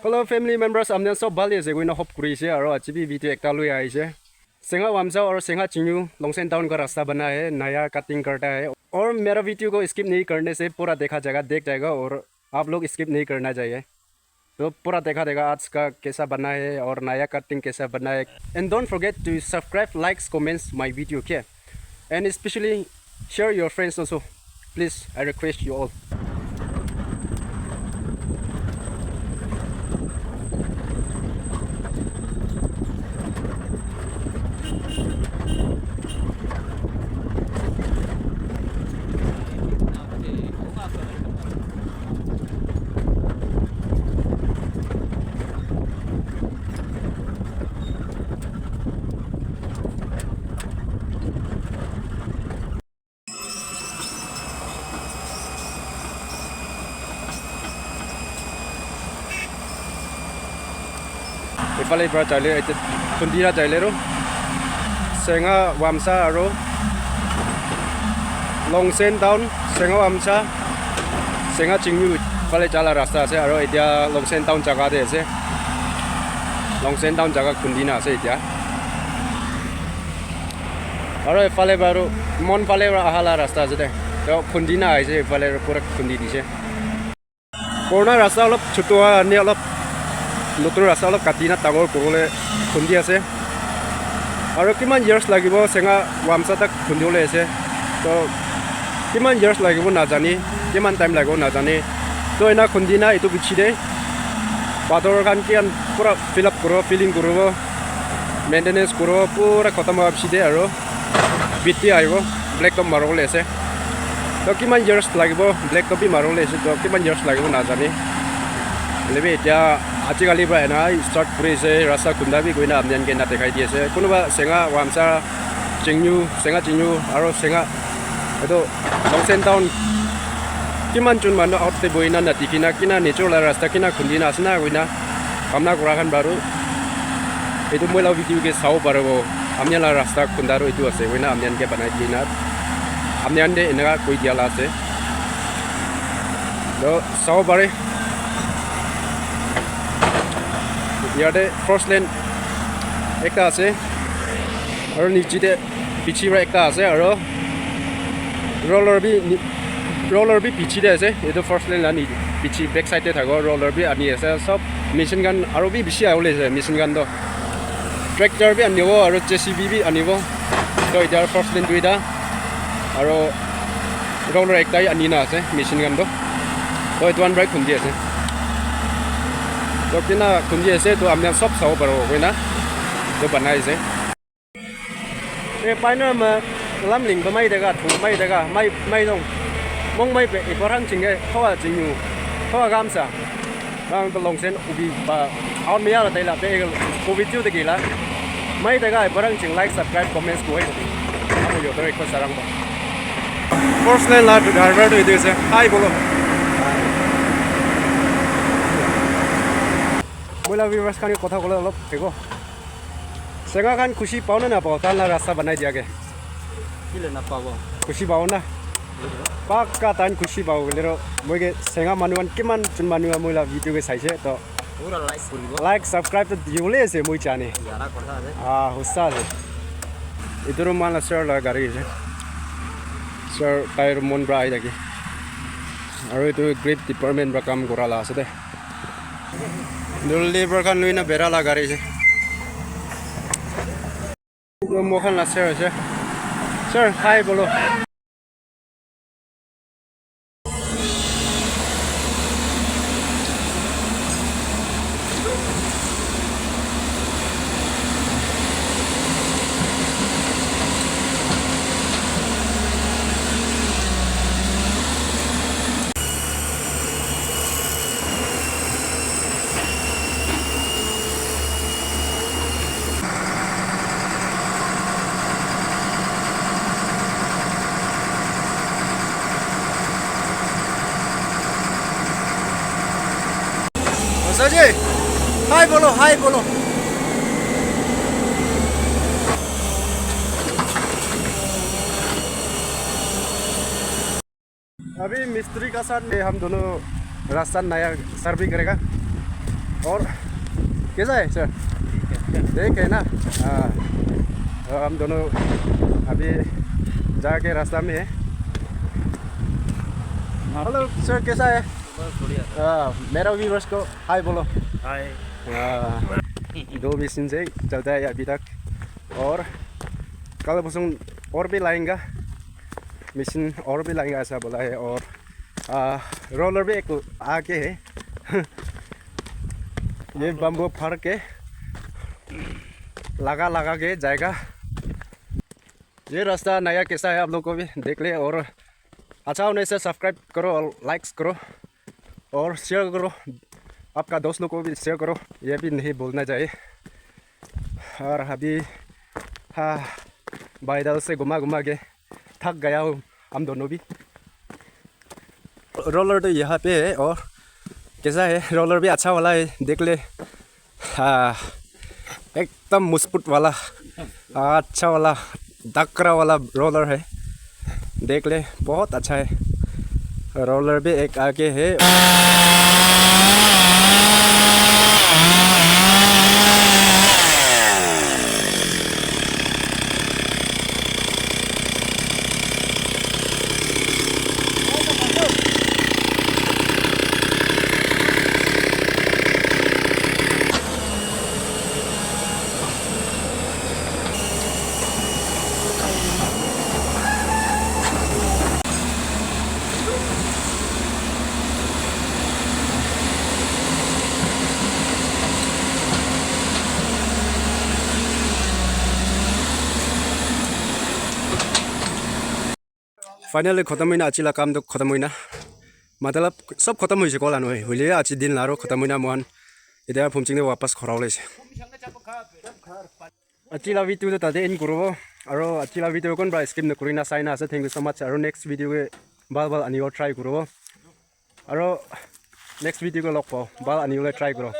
Hello family members, amnen sob bali ase goina hop kuri se aro achibi video ekta lui ai se Shenghah Wamsa और Shenghah chingnyu लॉन्गसेन town का रास्ता बना है नया cutting करता है और मेरा वीडियो को स्किप नहीं करने से पूरा देखा जाएगा देख जाएगा और आप लोग स्किप नहीं करना चाहिए तो पूरा देखा देगा आज का कैसा बना है और नया कटिंग कैसा बना है and don't forget to subscribe likes comments my video okay and specially share your friends also please I request you all Ipalay para chale ite kundira chale ro Shenghah Wamsa aro longsen town Shenghah Wamsa Shenghah chingnyu palay chala rasta ase aro itia longsen town jaga de ase longsen town jaga kundina ase itia aro ipalay baro mon palay ahala rasta ase de to kundina aise ipalay pura kundi dise corona rasta olop chutua ani olop নতুন ৰাস্তা অলপ কাটি না ডাঙৰ কৰিবলৈ খুন্দি আছে আৰু কিমান ইয়াৰ্ছ লাগিব Shenghah Wamsa তাক খুন্দিবলৈ আছে তো কিমান ইয়াৰ্ছ লাগিব নাজানি কিমান টাইম লাগিব নাজানি তো এনা খুন্দি না এইটো বিচি দে পাথৰ খান কিমান পুৰা ফিল আপ কৰিব ফিলিং কৰিব মেইনটেনেন্স কৰিব পুৰা খতম হোৱাৰ পিছত আৰু বিটি আহিব ব্লেক টপ মাৰিবলৈ আছে তো কিমান ইয়াৰ্ছ লাগিব ব্লেক টপি মাৰিবলৈ আছে তো কিমান ইয়াৰ্ছ লাগিব নাজানি লেবে এতিয়া আজিকালি পৰা এনা ষ্টাৰ্ট কৰিছে ৰাস্তা খুন্দাবি গইনা আমনেন কেনা দেখাই দি আছে কোনোবা Shenghah Wamsa Shenghah chingnyu আৰু Shenghah এটো লংচেন টাউন কিমান জন মানুহ আউটতে বইনা নাতি কিনা কিনা নেচুৰেল ৰাস্তা কিনা খুন্দি না আছে না গইনা কামনা কৰা খান বাৰু এইটো মই লাভ ভিডিঅ' কে চাও পাৰিব আমনেলা ৰাস্তা খুন্দাৰো এইটো আছে গইনা আমনেন কে বনাই দিনা আমনেন দে এনেকা কৈ দিয়ালা আছে তো চাও পাৰে ইয়াতে ফাৰ্ষ্ট লেন একটা আছে আৰু নিচেতে পিছিৰে একটা আছে আৰু roller বি পিছিতে আছে এটো ফাৰ্ষ্ট লেন আনি পিছি বেক সাইডে থাকো roller বি আনি আছে সব মেচিন গান আৰু বি বেছি আউলে আছে মেচিন গান তো ট্ৰেক্টৰ বি আনিব আৰু JCB বি আনিব তো এটা ফাৰ্ষ্ট লেন দুইটা আৰু roller একটাই আনি না আছে মেচিন গান তো এইটো ওয়ান ব্ৰেক খুন্দি আছে तो किना खुंजी ऐसे तो हमने सब साव पर हो ना तो बनाए से ये पाइनर में लम लिंग तो देगा थू देगा माई दong mong mai पे एक बार हम चिंगे थोड़ा चिंगू थोड़ा काम सा बांग तो लॉन्गसेन उबी बा और मिया रहता है लाते एक कोविड जो तक गिला माई देगा एक बार हम चिंग लाइक सब्सक्राइब कमेंट्स को है हम यो तो एक बार सरंग बा फर्स्ट लाइन ला तो गार्डर तो इधर से हाय बोलो बोला व्यूअर्स खान কথা কলে অলপ দেখো Shenghah খান খুশি পাও না পাও তালা রাস্তা বানাই দিয়াগে কিলে না পাবো খুশি পাও না পাক্কা তান খুশি পাও গলের মইগে Shenghah মানুয়ান কিমান চুন মানুয়া মইলা ভিডিও কে চাইছে তো পুরা লাইক করিব লাইক সাবস্ক্রাইব তো দিওলে আছে মই জানে যারা কথা আছে হুসা আছে ইদর মান স্যার লা গাড়ি আছে স্যার টায়ার মন ব্রাই লাগি আৰু এটো গ্ৰেড ডিপাৰ্টমেন্ট ৰা কাম কৰালা আছে দে लेबर खान लुइना बेरा लगा रही है मोहन ला सर हाय बोलो जी हाय बोलो अभी मिस्त्री का साथ हम दोनों रास्ता नया सर्वे करेगा और कैसा है सर? ठीक है ना? हम दोनों अभी जाके रास्ता में है। हेलो सर, कैसा है? मेरा व्यूअर्स को हाय बोलो। हाय। 2 मशीन से चलता है अभी तक, और कल परसों और भी लाएंगा मशीन, और भी लाएंगा ऐसा बोला है। और रोलर भी एक आके है ये बम्बू फाड़ के लगा के जाएगा। ये रास्ता नया कैसा है आप लोग को भी देख ले, और अच्छा होने से सब्सक्राइब करो और लाइक्स करो और शेयर करो, आपका दोस्त लोग को भी शेयर करो, ये भी नहीं भूलना चाहिए। और अभी बादल से घुमा के थक गया हूँ हम दोनों भी। रोलर तो यहाँ पे है, और कैसा है रोलर भी अच्छा वाला है, देख ले। एकदम मजबूत वाला अच्छा वाला दकरा वाला रोलर है, देख ले बहुत अच्छा है। रोलर भी एक आगे है। फाइनली खत्म हुई ना अच्छी काम तो खत्म हुई ना, मतलब सब खत्म हुई को लानो है हुई अच्छी दिन लारो खत्म हुई ना मोहन इधर फुमचिंग ने वापस खराव ले अच्छी ला वीडियो तो ताते इन करो और अच्छी ला वीडियो कौन बा स्किप न करी ना साइन आसे थैंक यू सो मच। और नेक्स्ट वीडियो के बाल आनी और ट्राई करो, और नेक्स्ट वीडियो को लग पाओ बाल आनी और ट्राई करो।